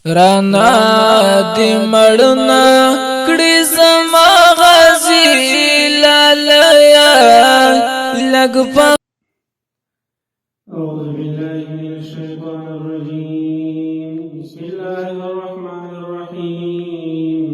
رانا دی مړنا کړي زما غازی لالیا لګ په أعوذ بالله من الشيطان الرجيم بسم الله الرحمن الرحيم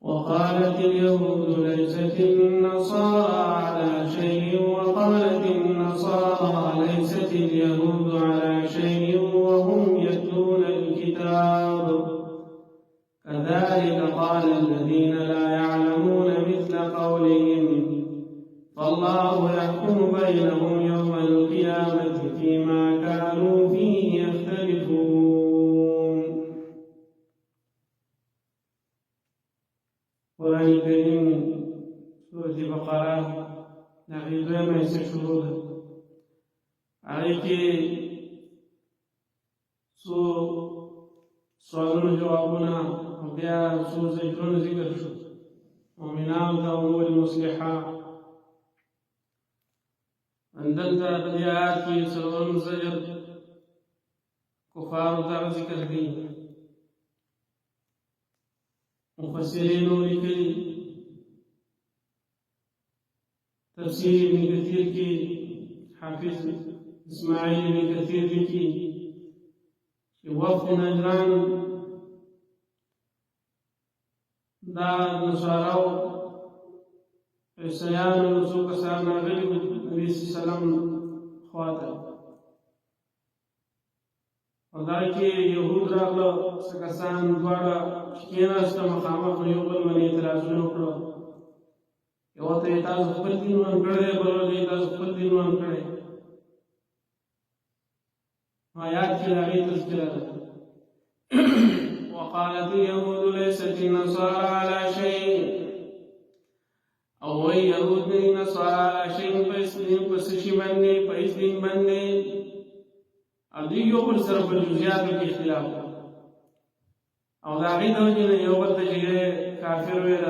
وقالت اليهود ليست النصارى على شيء وقالت النصارى ليست اليهود على شيء وهم يتلون الكتاب كذلك قال الذين لا يعلمون مثل قولهم فالله يحكم بينهم يوم القيامة فيما كانوا فيه يختلفون قرآن الكريم سورة بقرة نعيد ما يسشرون عليك سؤالنا جوابنا وبيا زجرون ذكر شو ومنام أمور مصلحة عندنا بديات في سلون زجر كفار ذا ذكر كي مفسرين لكي تفسير ابن كثير كي حافظ إسماعيل ابن كثير كي وفد نجران دار نصاراو عیسیان ورسو کسان راغلي نبي صلى الله عليه وسلم خواته او دا کې يهود راغله څه کسان دواړه کېناسته مخامخ یو بل باندې اعتراضونه وکړل یو ته تاسو خپل دین ون کړی بل ته تاسو خپل دین ون کړی آیات کې راغلي تذکرہ وقالت اليهود ليست النصارى على شيء او وی یهود نه نصارا على شيء پس شي باندې پس دین باندې او دی یو پر سره په جزئیاتو کې اختلاف او دا غي د یو بل ته کافر ویل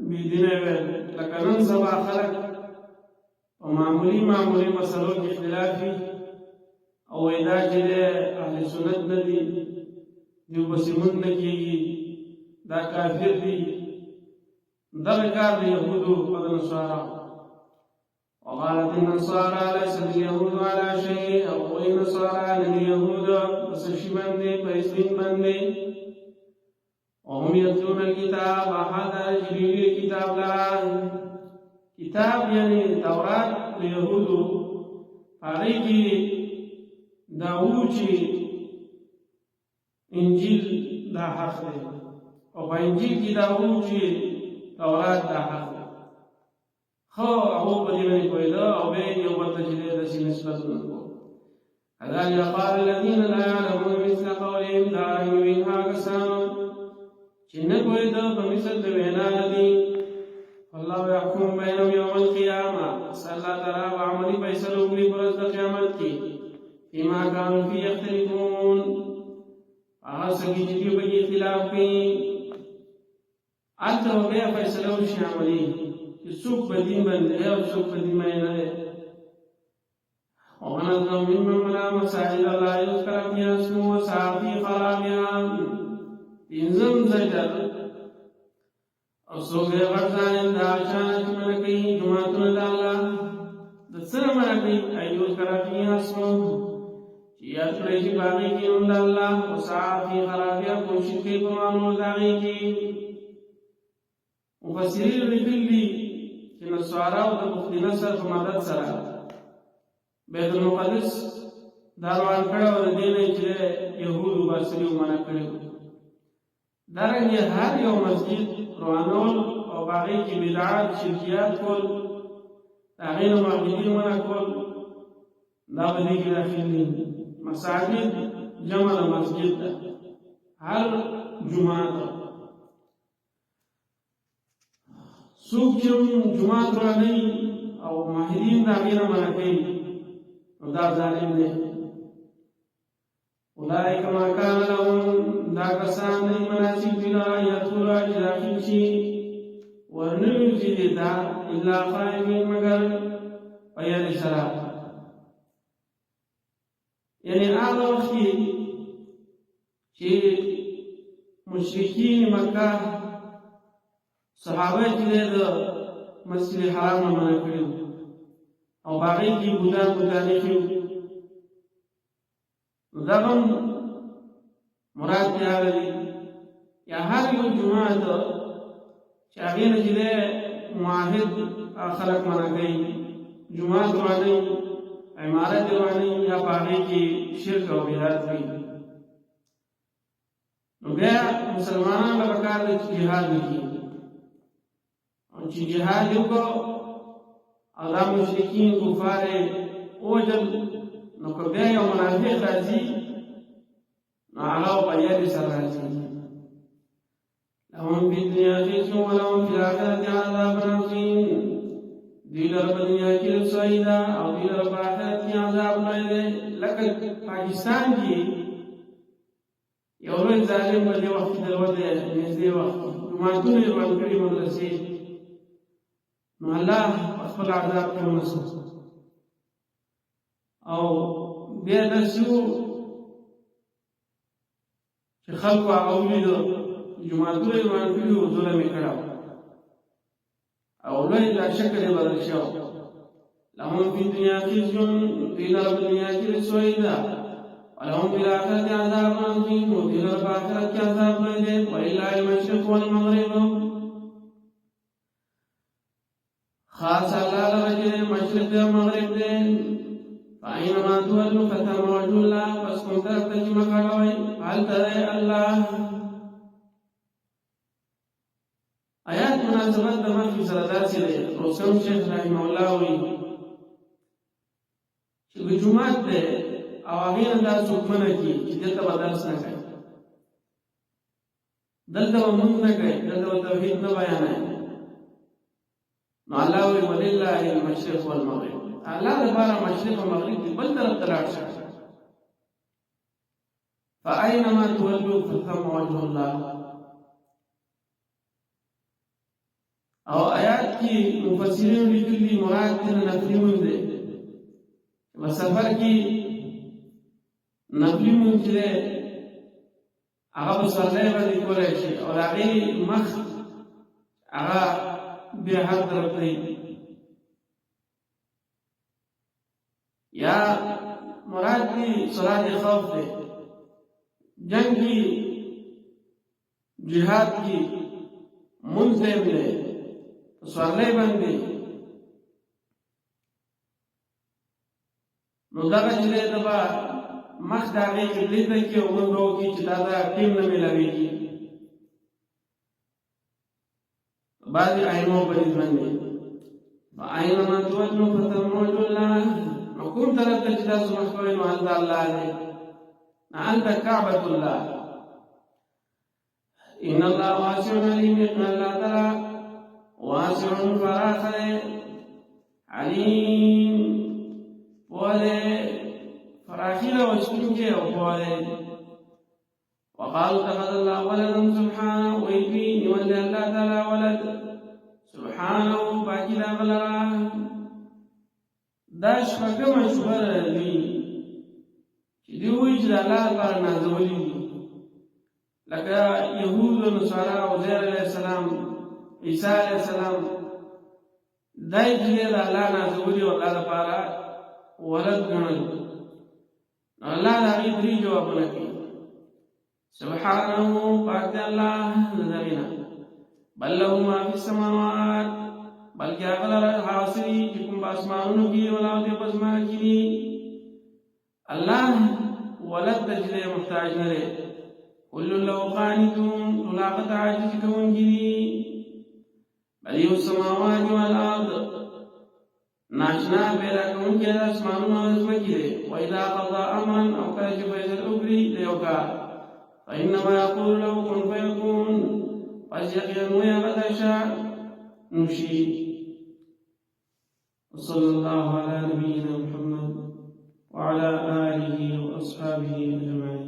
بی دین ویل لکه نن سبا خلک او معمولی مسلو کې اختلاف دي او دا چې اهل سنت نه دي دیو بسمون نه کېږي دا کافر دي درجات اليهود والنصارى وقالت النصارى ليست اليهود على شيء او النصارى اليهود فسشبندي فاسدين بندي وهم يتلون الكتاب هذا جبريل الكتاب لا كتاب يعني توراة اليهود عليك داوود انجيل لا حق او انجيل کی داوود تورات دا حق خو هغه په دې باندې کویدا او به یو بل ته چې د سینې نسبت ورکړو اذا قال الذين لا يعلمون مثل قولهم لا يؤمن هاكسان چې نه کویدا په مثل د وینا دي الله يحكم بينهم يوم القيامه صلى الله تعالی عملي فیصله وکړي پر ورځ د قیامت کې فيما كانوا فيه يختلفون هغه څنګه چې په اختلاف کوي انت وبيع فیصله وشي عملي السوق بدين باندې او سوق بدين باندې نه او انا ممن منا مسائل لا يذكر فيها اسمه وسعى خرابها انزم زجر او سوګه ورځان دا شان من کوي جماعتونه د الله د سره من کوي ايو کرا فيها اسمه یا ترې چې باندې کې الله وسعى خرابها کوشش کوي په مانو ځای کې مفسرین لیکلي چې نصارا او د مخدی نصر په مدد سره بیت المقدس دروان کړه او د دې نه چې يهودو باسري ومنع کړو درنګ هر یو مسجد روانول او باغې کې بدعات شرکیات کول هغه نو معبودین منع کول دا به دې کې داخل دي مساجد جمع مسجد هر جمعه سوق چې جمعه راغی او ماهرین دا غیره منکې او دا ظالم دی اولئک ما کان لهم دا کسان نه مناسب دي لا یتول اجرافین شي ورنوزی دا الا خائفین مگر پیل سرا یعنی هغه وخت کې چې مشرکین مکه صحابه چې د مسجد حرام نه منع کړي او په هغې کې بوتانې کړي نو دغه مراد کې راغلي یا هر یو جومات چې هغې نه چې دی معاهد خلک منع کوي جومات روانوي عمارت روانوي یا په هغې کې شرک او بدعت کوي نو بیا مسلمانان له پکار دی چې جهاد وکړي او چې جهاد یې وکړو او دا مشرکین کفار یې ووژل نو که بیا یو منافق راځي نو هغه په یاد سره راځي لهم فی الدنیا خزي ولهم فی الآخرة عذاب عظیم دوی لره په دنیا کې رسوایي ده او دوی لره په آخرت کې عذاب لوی دی لکه پاکستان کې یو لوی ظالم په دې وخت کې دروازه نږدې وخت جوماتونه یې بند کړي مدرسې نو الله خپل عذاب کې ونسو او بیا داسې و چې خلکو هغه ولیدو جوماتونه یې بند کړي وو ظلم یې کړی او لوی دا شکل یې بدل شوی لهم فی الدنیا خزي دوی لره په دنیا کې رسوایي ده ولهم في الآخرة عذاب عظيم وفي الآخرة عذاب لوی ولله المشرق والمغرب خاص الله لره چې مشرق دی او مغرب دی فأينما تولوا فثم وجه الله پس کوم طرف ته چې مخ اړوئ هلته دی الله آیات مناسبت د مخکې سره داسې دی روسم شیخ رحمه الله وایي چې که جومات دی او هغې نه دا څوک منع کړي چې دلته به درس نه کوي دلته به مونځ نه کوي دلته به توحید نه بیانوي نو الله وایي ولله المشرق والمغرب الله دپاره مشرق او مغرب دي بل طرف ته لاړ شه فأينما تولوا فثم وجه الله او آیات کې مفسرین لیکلي مراد ترې نفلي مونځ دی په سفر کې نفلي مونځ چې دی هغه په سورلۍ باندې کولی شي او د هغې مخ هغه بیا هر طرف ته یا مراد دی صلات خوف دی جنگ کی جهاد کی مونځ دی سورلۍ باندې نو دغه چې دی ته به مخ د هغې قبلې ته کړي او مونځ به وکړي چې دا د ټیم نه میلاوېږي بعضې ائمو په دې باندې فأينما تولوا فثم وجه الله نو کوم طرف ته چې تاسو مخ کوئ نو هلته الله دی هلته کعبة الله إن الله واسع عليم يقين الله تعالی واسع فراخ دی علیم پوه دی فراخي ده وشکونکی او پوه دی وقالوا اتخذ الله ولدا سبحانه ويبي نولي الله تعالى ولد سبحانه باقي دا غلرا دا شپږم شوبره دی چې دی وایي چې د الله لپاره نازولي دي لکه یهود او نصارا عزیر علیه السلام عیسی علیه السلام دای چې د الله نازولي او الله لپاره ولد ګڼل الله د هغې درې جوابونه کوي سبحانه پاک الله نزوینا بل له ما فی السماوات بلکې هغه لره حاصلي چې کوم په اسمانونو کې او لاندې په ځمکه کې دي الله ولد ته چې محتاج نه دی كل له قانتون ټول هغه ته عاجز کوونکي دي بدیع السماوات والارض ناشنا پیدا کوونکی د اسمانونو او ځمکې دی واذا قضى امرا او کله چې فیصله وکړي د یو کار فإنما يقول له كن فيكون فسيقين ويغتشى نشي وصلى الله على نبينا محمد وعلى آله وأصحابه أجمعين.